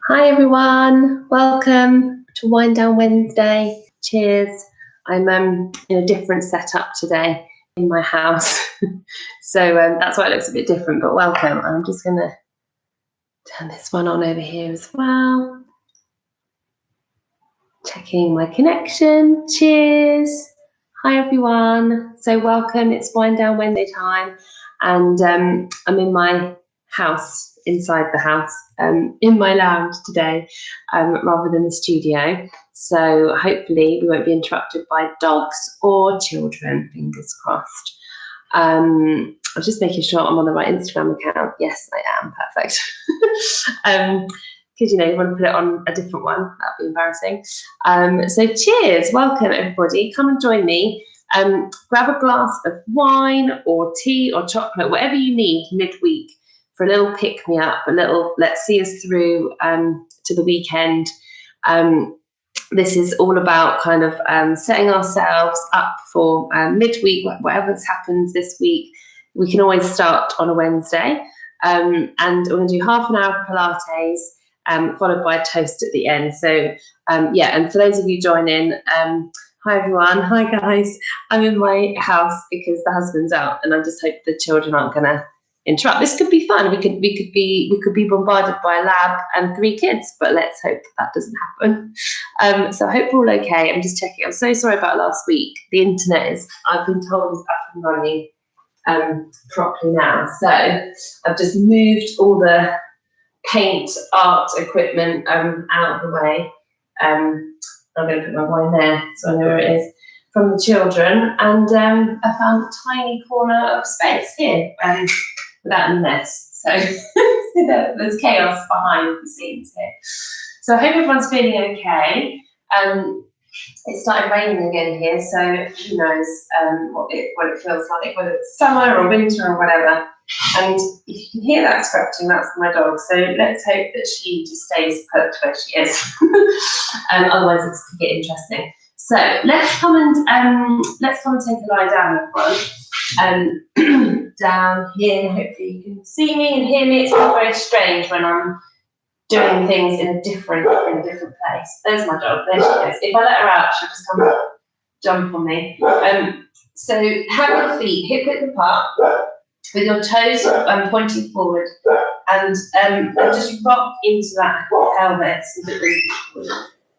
Hi everyone, welcome to Wind Down Wednesday. Cheers. I'm in a different setup today in my house, so that's why it looks a bit different, but welcome. I'm just going to turn this one on over here as well. Checking my connection. Cheers. Hi everyone. So welcome, it's Wind Down Wednesday time, and I'm in my house, inside the house, in my lounge today, rather than the studio. So hopefully we won't be interrupted by dogs or children, fingers crossed. I was just making sure I'm on the right Instagram account. Yes, I am. Perfect. Because you want to put it on a different one. That'd be embarrassing. So cheers, welcome everybody. Come and join me. Grab a glass of wine or tea or chocolate, whatever you need midweek for a little pick-me-up, a little let's see us through to the weekend. This is all about kind of setting ourselves up for midweek, whatever happens this week. We can always start on a Wednesday. And we're going to do half an hour of Pilates, followed by a toast at the end. So, and for those of you joining, hi everyone, hi guys. I'm in my house because the husband's out, and I just hope the children aren't going to interrupt. This could be fun. We could be bombarded by a lab and 3 kids, but let's hope that doesn't happen. So I hope we're all okay. I'm just checking. I'm so sorry about last week. The internet I've been told, is up and running properly now. So I've just moved all the paint art equipment out of the way. I'm going to put my wine there so I know where it is, from the children, and I found a tiny corner of space here without a mess. So there's chaos behind the scenes here. So I hope everyone's feeling okay. It started raining again here, so who knows what it feels like, whether it's summer or winter or whatever. And if you can hear that scratching, that's my dog. So let's hope that she just stays put where she is. Otherwise, it's to get interesting. So let's come and take a lie down, everyone. Down here. Hopefully you can see me and hear me. It's not very strange when I'm doing things in a different place. There's my dog. There she is. If I let her out, she'll just come and jump on me. So have your feet hip width apart, with your toes pointing forward, and just rock into that pelvis.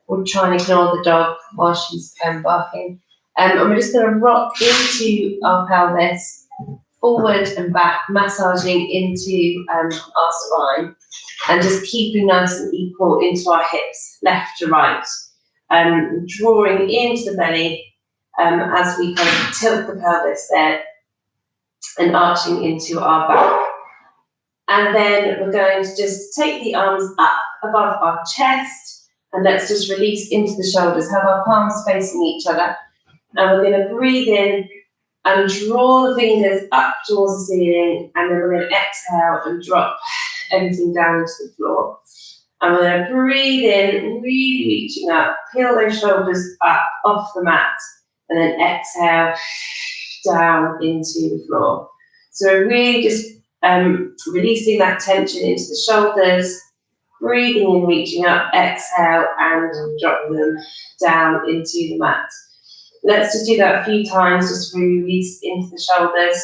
We'll try and ignore the dog while she's barking. And we're just going to rock into our pelvis, forward and back, massaging into our spine, and just keeping nice and equal into our hips, left to right, drawing into the belly as we kind of tilt the pelvis there, and arching into our back. And then we're going to just take the arms up above our chest, and let's just release into the shoulders, have our palms facing each other. And we're going to breathe in and draw the fingers up towards the ceiling, and then we're going to exhale and drop everything down into the floor. And we're going to breathe in, really reaching up, peel those shoulders up off the mat, and then exhale down into the floor. So we're really just releasing that tension into the shoulders, breathing in, reaching up, exhale, and drop them down into the mat. Let's just do that a few times, just to really release into the shoulders,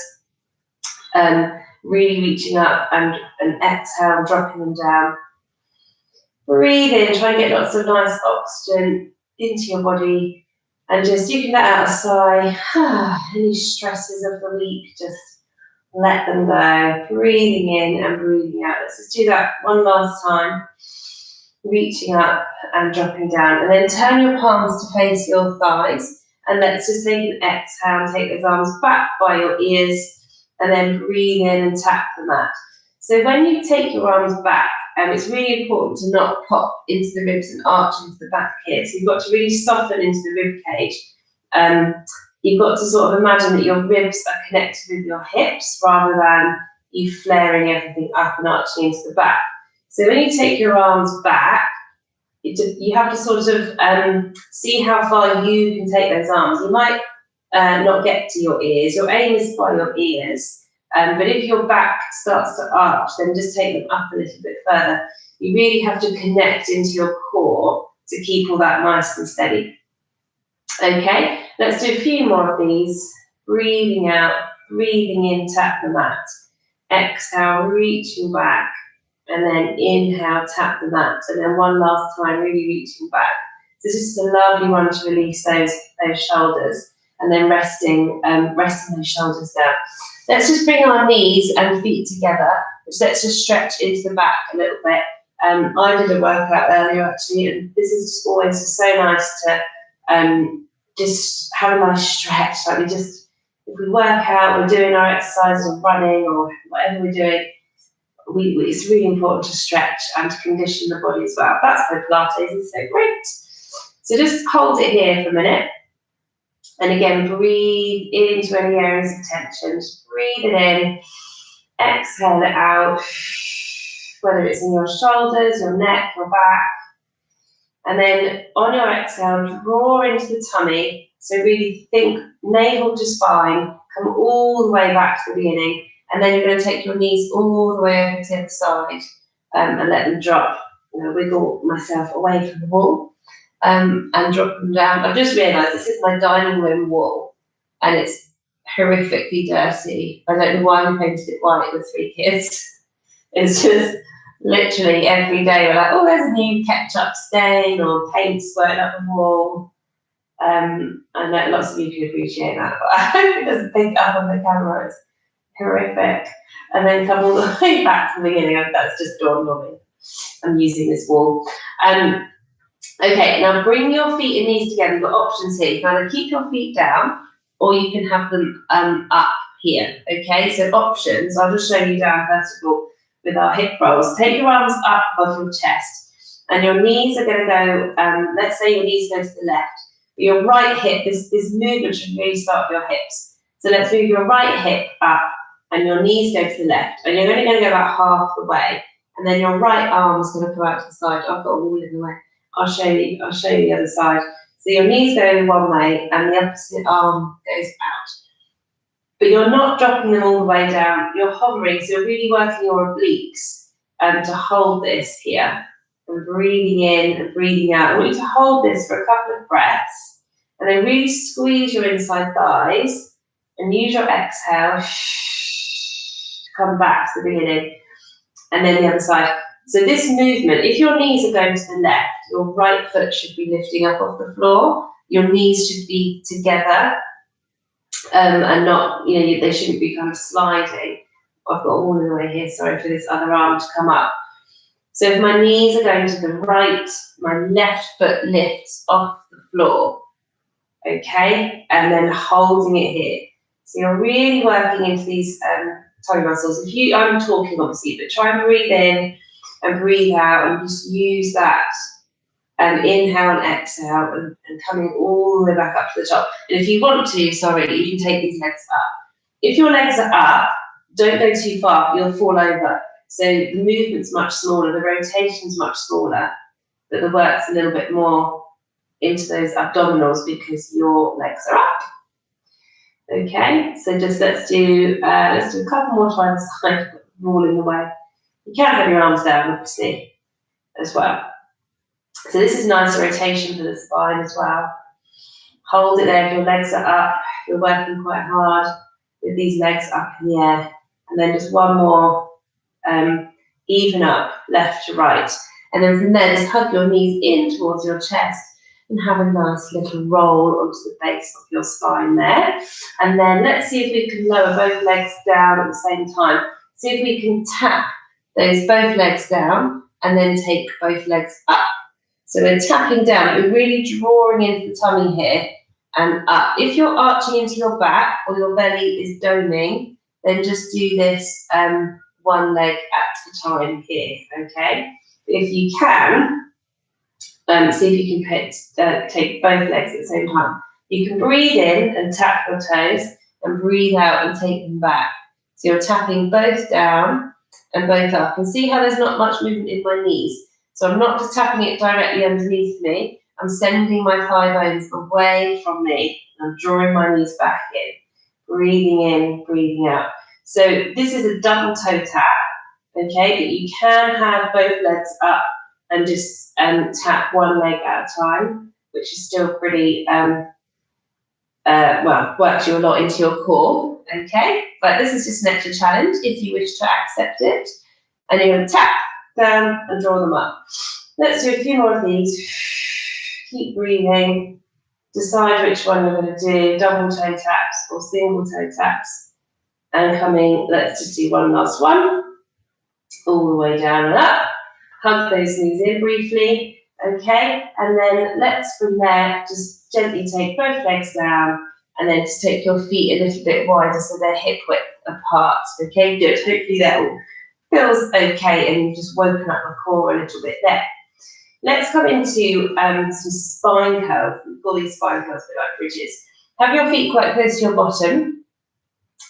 really reaching up and exhale, dropping them down. Breathe in, try and get lots of nice oxygen into your body, and just, you can let out a sigh. Any stresses of the week, just let them go. Breathing in and breathing out. Let's just do that one last time. Reaching up and dropping down, and then turn your palms to face your thighs. And let's just take an exhale, take those arms back by your ears, and then breathe in and tap the mat. So when you take your arms back, it's really important to not pop into the ribs and arch into the back here. So you've got to really soften into the rib cage. You've got to sort of imagine that your ribs are connected with your hips, rather than you flaring everything up and arching into the back. So when you take your arms back, you have to sort of see how far you can take those arms. You might not get to your ears. Your aim is by your ears, But if your back starts to arch, then just take them up a little bit further. You really have to connect into your core to keep all that nice and steady. Okay, let's do a few more of these. Breathing out, breathing in, tap the mat. Exhale, reaching back. And then inhale, tap the mat. And then one last time, really reaching back. So this is a lovely one to release those shoulders. And then resting those shoulders down. Let's just bring our knees and feet together. Let's just stretch into the back a little bit. I did a workout earlier actually, and this is just always just so nice to just have a nice stretch. Like if we work out, we're doing our exercise or running or whatever we're doing, it's really important to stretch and to condition the body as well. That's why Pilates is so great. So just hold it here for a minute. And again, breathe into any areas of tension. Just breathe it in. Exhale it out. Whether it's in your shoulders, your neck, your back. And then on your exhale, draw into the tummy. So really think navel to spine. Come all the way back to the beginning. And then you're going to take your knees all the way over to the other side and let them drop. Wiggle myself away from the wall and drop them down. I've just realised this is my dining room wall and it's horrifically dirty. I don't know why we painted it white with 3 kids. It's just literally every day we're like, oh, there's a new ketchup stain or paint squirting up the wall. I know lots of you can appreciate that, but I hope it doesn't pick up on the camera. It's horrific. And then come all the way back to the beginning. That's just dawned on me. I'm using this wall. Okay, now bring your feet and knees together. You've got options here. You can either keep your feet down or you can have them up here. Okay, so options. I'll just show you down first of all with our hip rolls. Take your arms up above your chest and your knees are going to go, let's say your knees go to the left. Your right hip, this movement should really start with your hips. So let's move your right hip up and your knees go to the left. And you're only going to go about half the way. And then your right arm is going to come out to the side. I've got a wall in the way. I'll show you the other side. So your knees go one way and the opposite arm goes out. But you're not dropping them all the way down. You're hovering, so you're really working your obliques to hold this here. And breathing in and breathing out. I want you to hold this for a couple of breaths. And then really squeeze your inside thighs. And use your exhale to come back to the beginning. And then the other side. So this movement, if your knees are going to the left, your right foot should be lifting up off the floor. Your knees should be together and not, they shouldn't be kind of sliding. I've got all the way here, sorry for this other arm to come up. So if my knees are going to the right, my left foot lifts off the floor. Okay, and then holding it here. So you're really working into these tummy muscles. I'm talking obviously, but try and breathe in and breathe out and just use that inhale and exhale and coming all the way back up to the top. And if you want to, you can take these legs up. If your legs are up, don't go too far, you'll fall over. So the movement's much smaller, the rotation's much smaller, but the work's a little bit more into those abdominals because your legs are up. Okay, so just let's do a couple more times, rolling away. You can have your arms down, obviously, as well. So this is nice rotation for the spine as well. Hold it there if your legs are up. You're working quite hard with these legs up in the air. And then just one more, even up, left to right. And then from there, just hug your knees in towards your chest and have a nice little roll onto the base of your spine there. And then let's see if we can lower both legs down at the same time. See if we can tap those both legs down and then take both legs up. So we're tapping down, we're really drawing into the tummy here and up. If you're arching into your back or your belly is doming, then just do this one leg at a time here, okay? If you can, see if you can take both legs at the same time. You can breathe in and tap your toes and breathe out and take them back. So you're tapping both down and both up. And see how there's not much movement in my knees. So I'm not just tapping it directly underneath me. I'm sending my thigh bones away from me. I'm drawing my knees back in. Breathing in, breathing out. So this is a double toe tap, okay, but you can have both legs up and just tap one leg at a time, which is still pretty, well, works you a lot into your core, okay? But this is just an extra challenge if you wish to accept it. And you're going to tap down and draw them up. Let's do a few more of these. Keep breathing. Decide which one you're going to do, double toe taps or single toe taps. And coming, let's just do one last one. All the way down and up. Hug those knees in briefly, okay? And then let's from there just gently take both legs down and then just take your feet a little bit wider so they're hip width apart, okay? Good, hopefully that all feels okay and you've just woken up the core a little bit there. Let's come into some spine curls. We call these spine curls a bit like bridges. Have your feet quite close to your bottom,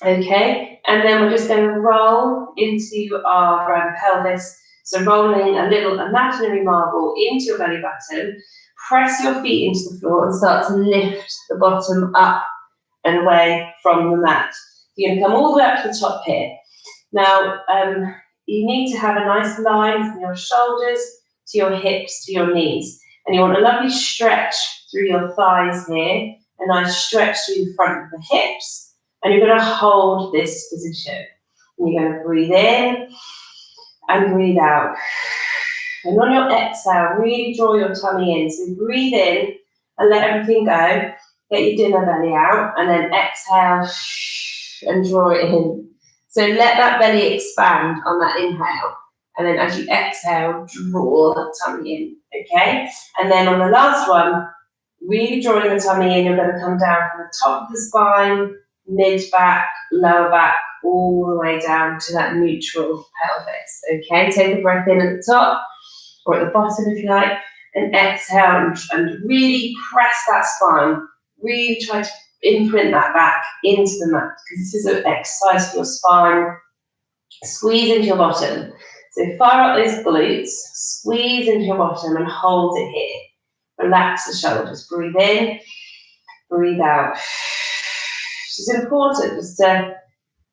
okay? And then we're just going to roll into our pelvis. So rolling a little imaginary marble into your belly button, press your feet into the floor and start to lift the bottom up and away from the mat. You're going to come all the way up to the top here. Now, you need to have a nice line from your shoulders to your hips to your knees. And you want a lovely stretch through your thighs here, a nice stretch through the front of the hips. And you're going to hold this position. And you're going to breathe in and breathe out. And on your exhale, really draw your tummy in. So breathe in and let everything go. Get your dinner belly out and then exhale and draw it in. So let that belly expand on that inhale. And then as you exhale, draw that tummy in, okay? And then on the last one, really drawing the tummy in, you're going to come down from the top of the spine, mid-back, lower back, all the way down to that neutral pelvis, okay? Take a breath in at the top, or at the bottom if you like, and exhale and really press that spine. Really try to imprint that back into the mat, because this is an exercise for your spine. Squeeze into your bottom. So fire up those glutes, squeeze into your bottom and hold it here. Relax the shoulders. Breathe in, breathe out. It's important just to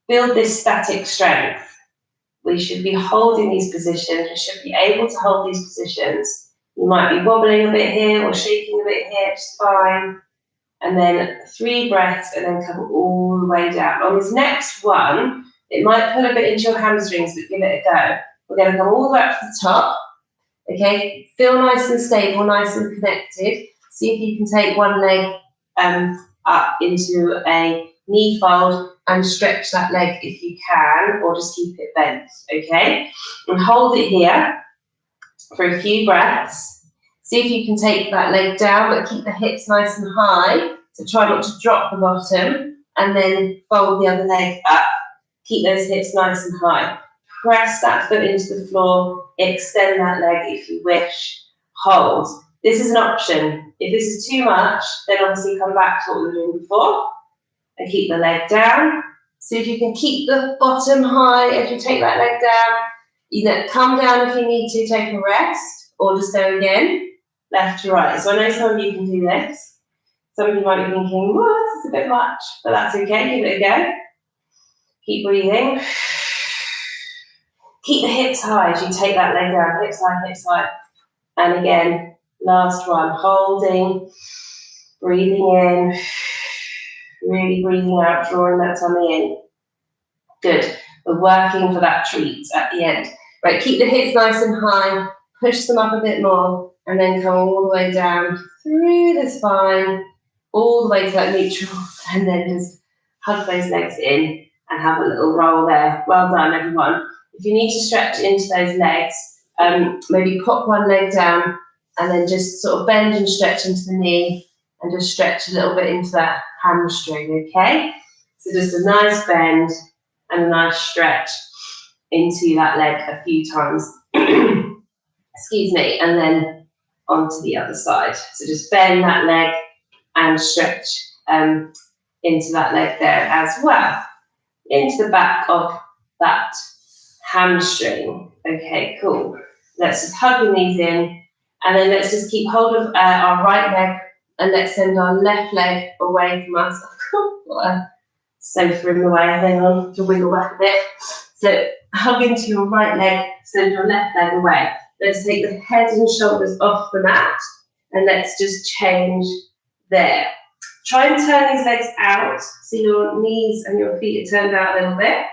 build this static strength. We should be holding these positions. We should be able to hold these positions. You might be wobbling a bit here or shaking a bit here, just fine. And then 3 breaths and then come all the way down. On this next one, it might pull a bit into your hamstrings, but give it a go. We're going to come all the way up to the top. Okay, feel nice and stable, nice and connected. See if you can take one leg up into a knee fold and stretch that leg if you can, or just keep it bent, okay? And hold it here for a few breaths. See if you can take that leg down, but keep the hips nice and high. So try not to drop the bottom, and then fold the other leg up. Keep those hips nice and high. Press that foot into the floor, extend that leg if you wish, hold. This is an option. If this is too much, then obviously come back to what we were doing before and keep the leg down. So if you can keep the bottom high as you take that leg down, either come down if you need to, take a rest, or just go again, left to right. So I know some of you can do this. Some of you might be thinking, well, this is a bit much, but that's okay, give it a go. Keep breathing. Keep the hips high as you take that leg down, hips high, hips high. And again, last one, holding, breathing in, really breathing out, drawing that tummy in. Good, we're working for that treat at the end. Right, keep the hips nice and high, push them up a bit more, and then come all the way down through the spine, all the way to that neutral, and then just hug those legs in and have a little roll there. Well done, everyone. If you need to stretch into those legs, maybe pop one leg down and then just sort of bend and stretch into the knee and just stretch a little bit into that hamstring, okay? So just a nice bend and a nice stretch into that leg a few times. Excuse me, and then onto the other side. So just bend that leg and stretch into that leg there as well. Into the back of that hamstring. Okay, cool. Let's just hug the knees in, and then let's just keep hold of our right leg, and let's send our left leg away from us. sofa in the way, hang on, to wiggle back a bit. So hug into your right leg, send your left leg away. Let's take the head and shoulders off the mat, and let's just change there. Try and turn these legs out so your knees and your feet are turned out a little bit.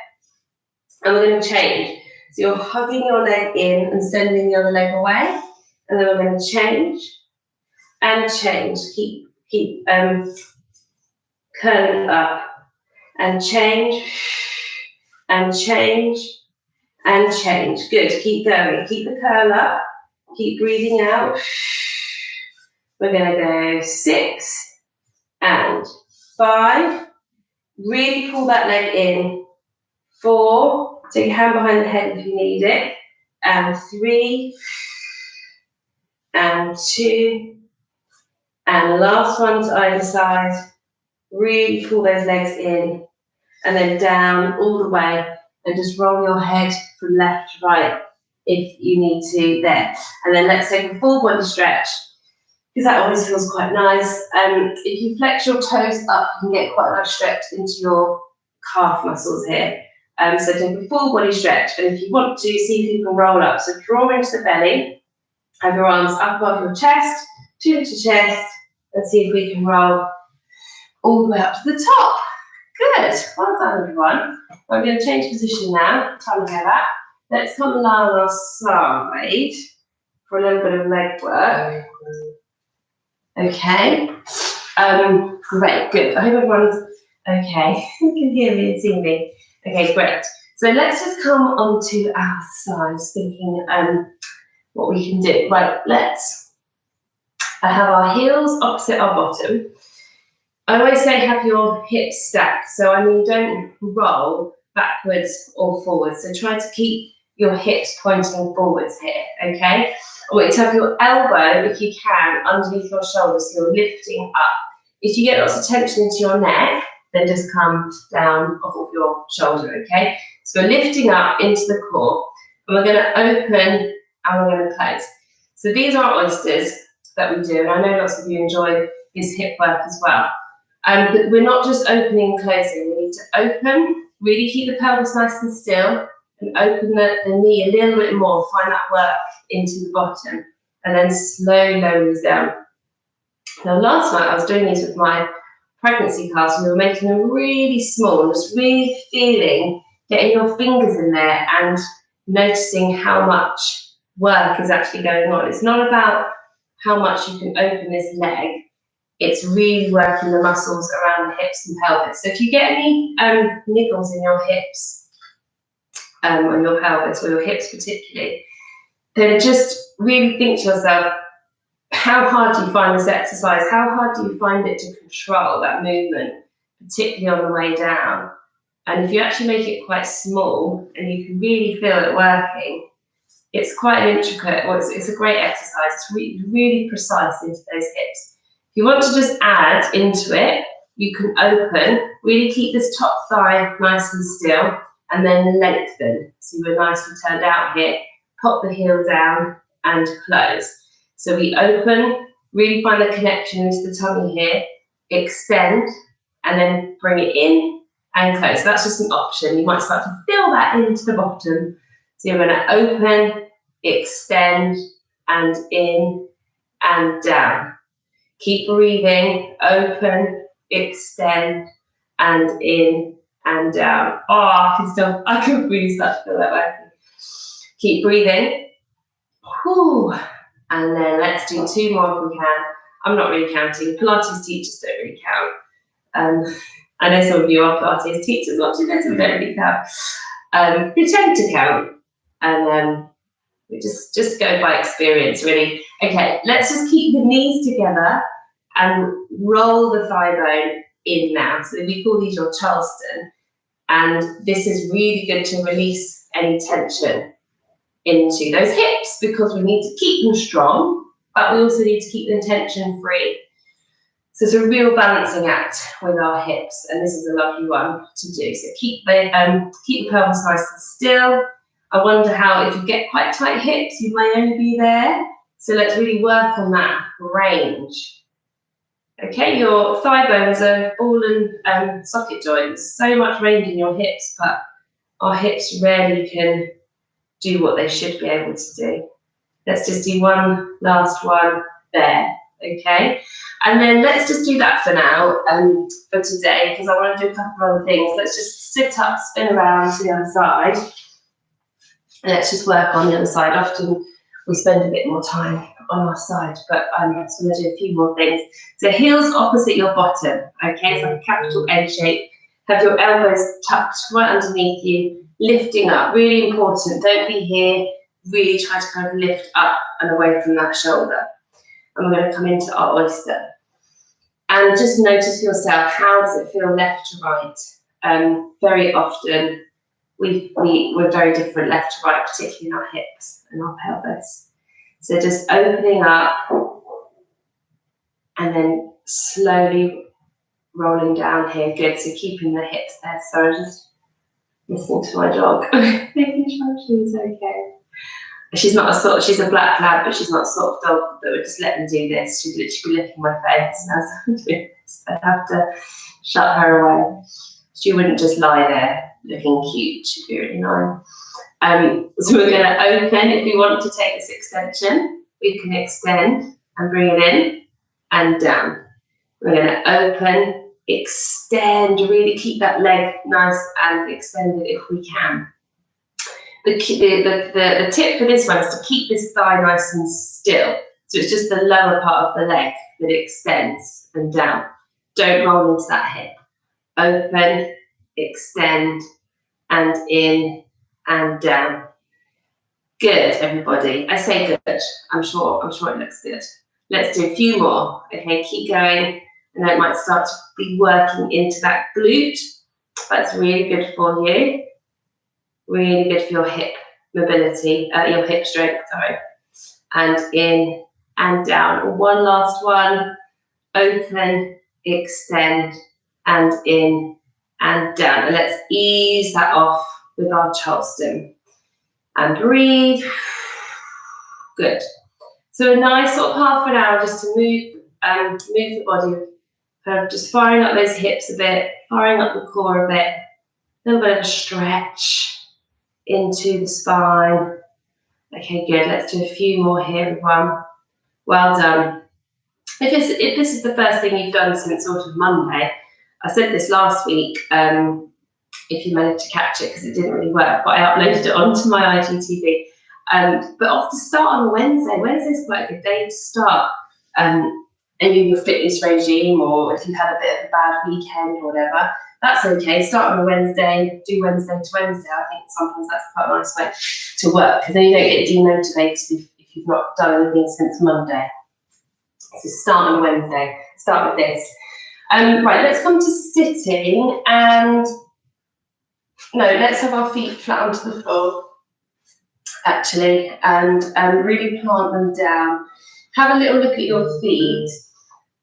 And we're going to change. So you're hugging your leg in and sending the other leg away. And then we're going to change and change. Keep curling up and change and change and change. Good. Keep going. Keep the curl up. Keep breathing out. We're going to go 6 and 5. Really pull that leg in. 4. Take your hand behind the head if you need it. And 3. And 2. And last one to either side. Really pull those legs in. And then down all the way. And just roll your head from left to right if you need to there. And then let's take a full body stretch, because that always feels quite nice. If you flex your toes up, you can get quite a nice stretch into your calf muscles here. So take a full body stretch, and if you want to, see if you can roll up. So draw into the belly, have your arms up above your chest, chin to chest, and see if we can roll all the way up to the top. Good, well done everyone. I'm going to change position now, time to go back. Let's come lie on our side for a little bit of leg work. Okay, great, good. I hope everyone's okay. You can hear me and see me. Okay, great. So let's just come onto our sides, thinking what we can do. Right, let's have our heels opposite our bottom. I always say have your hips stacked, so I mean don't roll backwards or forwards. So try to keep your hips pointing forwards here, okay? I want you to have your elbow, if you can, underneath your shoulders, so you're lifting up. If you get lots of tension into your neck, then just come down off of your shoulder, okay? So we're lifting up into the core, and we're going to open and we're going to close. So these are oysters that we do, and I know lots of you enjoy this hip work as well. But we're not just opening and closing. We need to open, really keep the pelvis nice and still, and open the knee a little bit more, find that work into the bottom, and then slowly lower these down. Now last night I was doing these with my pregnancy class, and we were making them really small, just really feeling, getting your fingers in there and noticing how much work is actually going on. It's not about how much you can open this leg, it's really working the muscles around the hips and pelvis. So if you get any niggles in your hips, or your pelvis, or your hips particularly, then just really think to yourself, how hard do you find this exercise? How hard do you find it to control that movement, particularly on the way down? And if you actually make it quite small and you can really feel it working, it's quite an intricate, well, it's a great exercise. It's really precise into those hips. If you want to just add into it, you can open, really keep this top thigh nice and still, and then lengthen. So you're nicely turned out here, pop the heel down and close. So we open, really find the connection into the tummy here, extend, and then bring it in and close. So that's just an option. You might start to feel that into the bottom. So you're going to open, extend, and in and down. Keep breathing, open, extend, and in and down. Oh, I can really start to feel that working. Keep breathing. Whew. And then let's do 2 more if we can. I'm not really counting. Pilates teachers don't really count. I know some of you are Pilates teachers, not too little, don't really count. Pretend to count. And we just go by experience, really. Okay, let's just keep the knees together and roll the thigh bone in now. So we call these your Charleston. And this is really good to release any tension into those hips, because we need to keep them strong, but we also need to keep them tension free. So it's a real balancing act with our hips, and this is a lovely one to do. So keep the pelvis nice and still. I wonder how, if you get quite tight hips, you may only be there. So let's really work on that range. Okay, your thigh bones are ball and socket joints. So much range in your hips, but our hips rarely can do what they should be able to do. Let's just do one last one there, okay? And then let's just do that for now, for today, because I want to do a couple of other things. Let's just sit up, spin around to the other side. And let's just work on the other side. Often we spend a bit more time on our side, but I'm just going to do a few more things. So heels opposite your bottom, okay? It's like a capital N shape. Have your elbows tucked right underneath you, lifting up. Really important. Don't be here. Really try to kind of lift up and away from that shoulder. And we're going to come into our oyster. And just notice for yourself, how does it feel left to right? Very often, we're very different left to right, particularly in our hips and our pelvis. So just opening up and then slowly rolling down here. Good. So keeping the hips there. So just listening to my dog, making sure she's okay. She's a black lab, but she's not a sort of dog that would just let me do this. She'd literally be licking my face as I'm doing this. I'd have to shut her away. She wouldn't just lie there looking cute. She'd be really annoying. So we're going to open. If we want to take this extension, we can extend and bring it in and down. We're going to open, extend, really keep that leg nice and extended if we can. The tip for this one is to keep this thigh nice and still. So it's just the lower part of the leg that extends and down. Don't roll into that hip. Open, extend, and in and down. Good, everybody. I say good. I'm sure it looks good. Let's do a few more. Okay, keep going. And then it might start to be working into that glute. That's really good for you. Really good for your hip mobility, your hip strength, sorry. And in and down. One last one. Open, extend, and in and down. And let's ease that off with our Charleston. And breathe. Good. So a nice sort of half an hour just to move the body, kind of just firing up those hips a bit, firing up the core a bit, a little bit of a stretch into the spine. Okay, good. Let's do a few more here, everyone. Well done. If this is the first thing you've done since sort of Monday, I said this last week, if you managed to catch it, because it didn't really work, but I uploaded it onto my IGTV. But off to start on Wednesday. Wednesday's quite a good day to start any of your fitness regime, or if you've had a bit of a bad weekend or whatever. That's okay. Start on a Wednesday, do Wednesday to Wednesday. I think sometimes that's quite a nice way to work, because then you don't get demotivated if you've not done anything since Monday. So start on Wednesday. Start with this. Right, let's come to sitting, and no, let's have our feet flat onto the floor, actually, and really plant them down. Have a little look at your feet.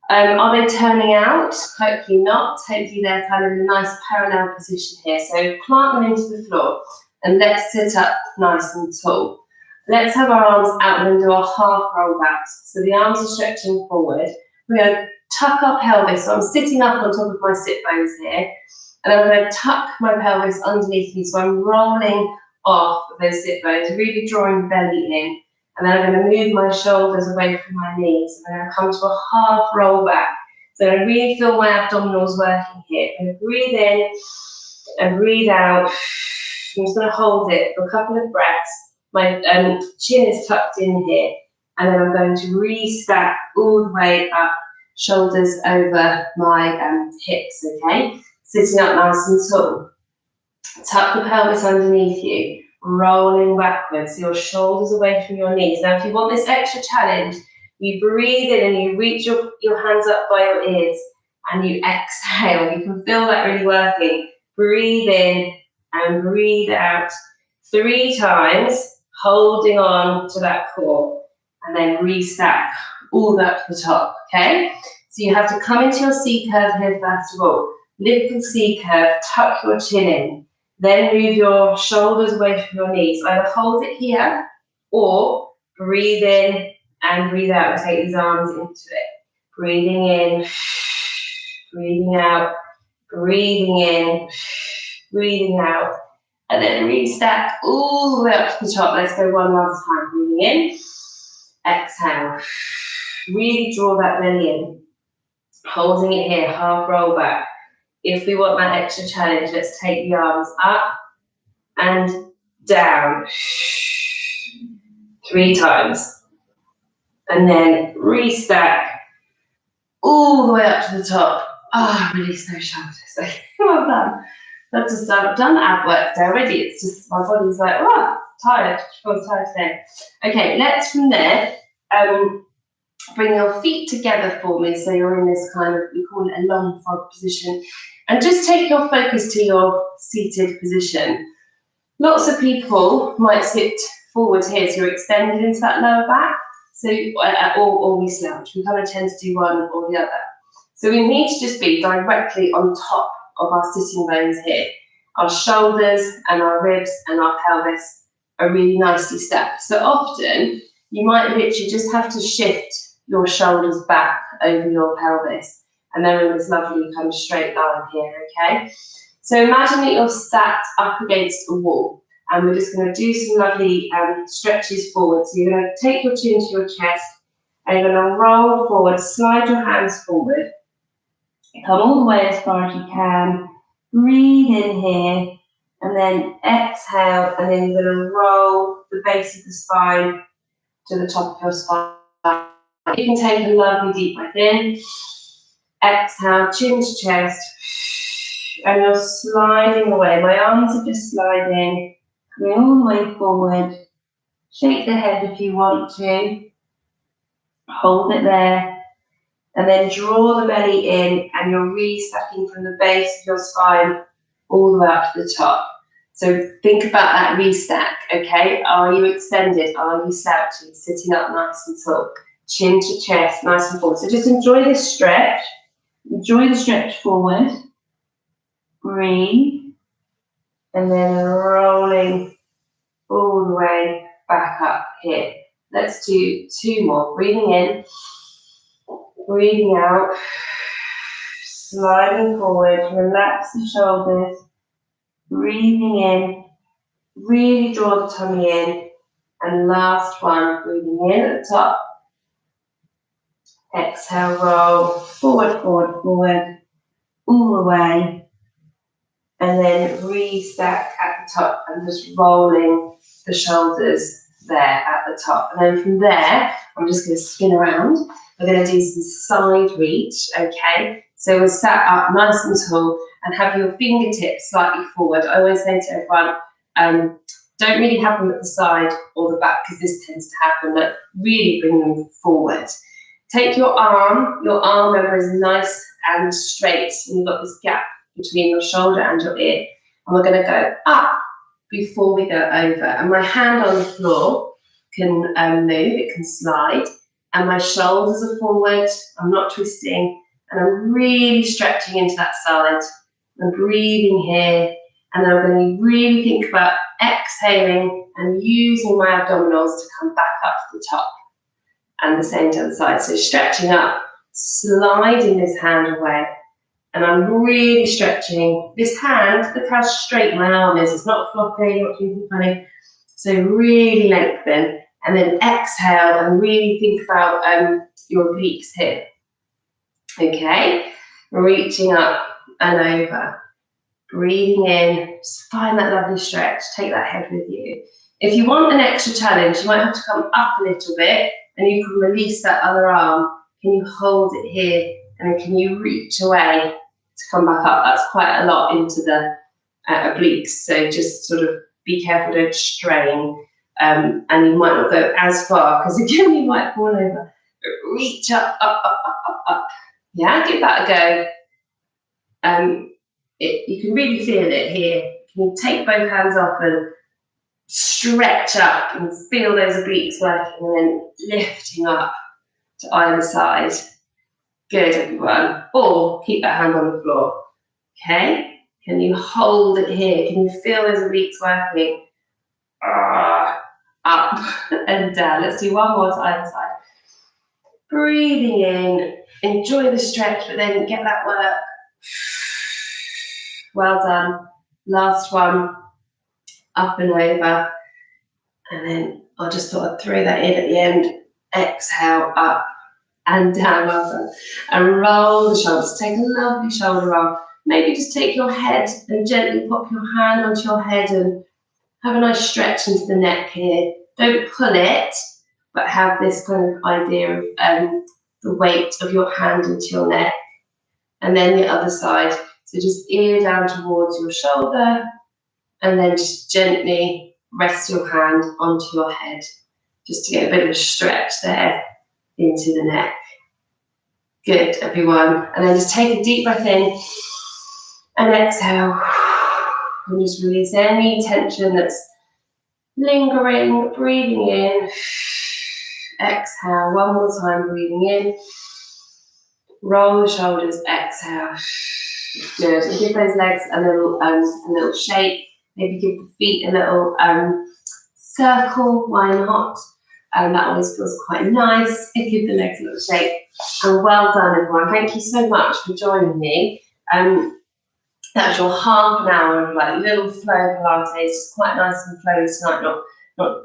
Are they turning out? Hopefully not. Hopefully they're kind of in a nice parallel position here. So plant them into the floor and let's sit up nice and tall. Let's have our arms out and do our half roll backs. So the arms are stretching forward. We're going to tuck our pelvis. So I'm sitting up on top of my sit bones here, and I'm going to tuck my pelvis underneath me. So I'm rolling off those sit bones, really drawing the belly in. And then I'm going to move my shoulders away from my knees. And I'm going to come to a half roll back. So I really feel my abdominals working here. I'm going to breathe in and breathe out. I'm just going to hold it for a couple of breaths. My chin is tucked in here. And then I'm going to restack all the way up, shoulders over my hips, okay? Sitting up nice and tall. Tuck the pelvis underneath you. Rolling backwards, your shoulders away from your knees. Now, if you want this extra challenge, you breathe in and you reach your hands up by your ears and you exhale. You can feel that really working. Breathe in and breathe out 3 times, holding on to that core, and then restack all that to the top, okay? So you have to come into your C curve here first of all. Lift the C curve, tuck your chin in. Then move your shoulders away from your knees. Either hold it here or breathe in and breathe out and take these arms into it. Breathing in, breathing out, breathing in, breathing out. And then restack all the way up to the top. Let's go one last time. Breathing in, exhale. Really draw that belly in. Holding it here, half roll back. If we want that extra challenge, let's take the arms up and down. 3 times. And then restack all the way up to the top. Release those shoulders. Okay, well done. I've done ab work there already. It's just my body's like, tired. Feels tired today. Okay, let's from there bring your feet together for me. So you're in this kind of, we call it a long frog position. And just take your focus to your seated position. Lots of people might sit forward here, so you're extended into that lower back. So, or we slouch. We kind of tend to do one or the other. So we need to just be directly on top of our sitting bones here. Our shoulders and our ribs and our pelvis are really nicely stacked. So often you might literally just have to shift your shoulders back over your pelvis, and they're in this lovely kind of straight line here, okay? So imagine that you're sat up against a wall, and we're just going to do some lovely stretches forward. So you're going to take your chin to your chest, and you're going to roll forward, slide your hands forward, come all the way as far as you can, breathe in here, and then exhale, and then you're going to roll the base of the spine to the top of your spine. You can take a lovely deep breath in, exhale, chin to chest, and you're sliding away. My arms are just sliding, coming all the way forward. Shake the head if you want to. Hold it there. And then draw the belly in, and you're restacking from the base of your spine all the way up to the top. So think about that restack, okay? Are you extended? Are you slouching? Sitting up nice and tall. Chin to chest, nice and forward. So just enjoy this stretch. Enjoy the stretch forward. Breathe. And then rolling all the way back up here. Let's do 2 more. Breathing in. Breathing out. Sliding forward. Relax the shoulders. Breathing in. Really draw the tummy in. And last one. Breathing in at the top. Exhale, roll forward, forward, forward, all the way. And then restack at the top and just rolling the shoulders there at the top. And then from there, I'm just going to spin around. We're going to do some side reach, okay? So we're sat up nice and tall and have your fingertips slightly forward. I always say to everyone, don't really have them at the side or the back because this tends to happen, but really bring them forward. Take your arm member is nice and straight, and you've got this gap between your shoulder and your ear. And we're going to go up before we go over. And my hand on the floor can move, it can slide. And my shoulders are forward, I'm not twisting, and I'm really stretching into that side. I'm breathing here, and then I'm going to really think about exhaling and using my abdominals to come back up to the top. And the same to the other side. So stretching up, sliding this hand away. And I'm really stretching this hand. Look how straight my arm is. It's not floppy, not too funny. So really lengthen. And then exhale and really think about your obliques here. Okay? Reaching up and over. Breathing in. Just find that lovely stretch. Take that head with you. If you want an extra challenge, you might have to come up a little bit. And you can release that other arm. Can you hold it here? And then can you reach away to come back up? That's quite a lot into the obliques. So just sort of be careful, don't strain. And you might not go as far because again, you might fall over. But reach up, up, up, up, up, up. Yeah, give that a go. You can really feel it here. Can you take both hands off and stretch up and feel those obliques working, and then lifting up to either side. Good, everyone. Or keep that hand on the floor. Okay? Can you hold it here? Can you feel those obliques working? Up and down. Let's do one more to either side. Breathing in, enjoy the stretch, but then get that work. Well done. Last one, up and over. And then I just thought I'd throw that in at the end. Exhale, up and down. Well done. And roll the shoulders. Take a lovely shoulder roll. Maybe just take your head and gently pop your hand onto your head and have a nice stretch into the neck here. Don't pull it, but have this kind of idea of the weight of your hand into your neck. And then the other side. So just ear down towards your shoulder, and then just gently rest your hand onto your head, just to get a bit of a stretch there into the neck. Good, everyone. And then just take a deep breath in and exhale. And just release any tension that's lingering. Breathing in. Exhale. One more time, breathing in. Roll the shoulders, exhale. Good. And give those legs a little shake. Maybe give the feet a little circle. Why not? That always feels quite nice. Give the legs a little shake. And well done, everyone. Thank you so much for joining me. That was your half an hour of like little flow Pilates. Just quite nice and flowy tonight.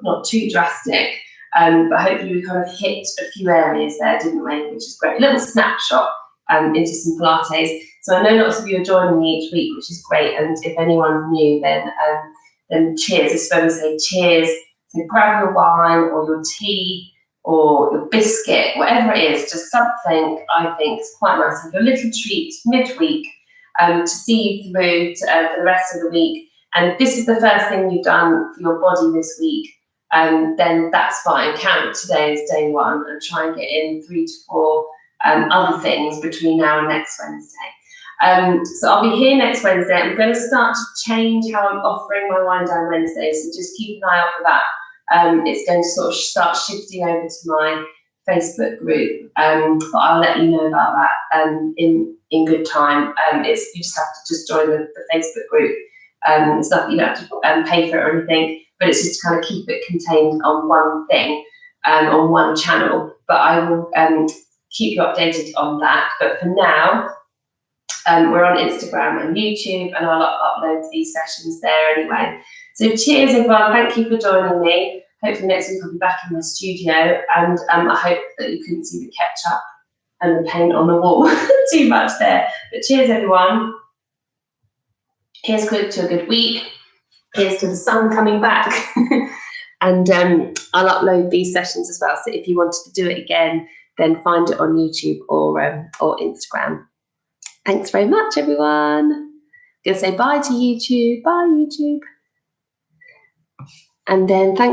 Not too drastic. But hopefully we kind of hit a few areas there, didn't we? Which is great. A little snapshot into some Pilates. So I know lots of you are joining me each week, which is great. And if anyone's new, then cheers. This is when we say cheers. So grab your wine or your tea or your biscuit, whatever it is, just something I think is quite nice. Have a little treat midweek to see you through for the rest of the week. And if this is the first thing you've done for your body this week, then that's fine. Count today as day one and try and get in 3 to 4 other things between now and next Wednesday. So I'll be here next Wednesday. I'm going to start to change how I'm offering my Wind Down Wednesday, so just keep an eye out for that. It's going to sort of start shifting over to my Facebook group, but I'll let you know about that in good time. You just have to just join the Facebook group. It's not, you don't have to pay for it or anything, but it's just to kind of keep it contained on one thing, on one channel. But I will keep you updated on that. But for now, we're on Instagram and YouTube, and I'll upload these sessions there anyway. So cheers, everyone. Thank you for joining me. Hopefully next week I'll be back in my studio, and I hope that you couldn't see the ketchup and the paint on the wall too much there. But cheers, everyone. Here's to a good week. Here's to the sun coming back. And I'll upload these sessions as well. So if you wanted to do it again, then find it on YouTube or Instagram. Thanks very much, everyone. I'm going to say bye to YouTube. Bye, YouTube. And then thanks.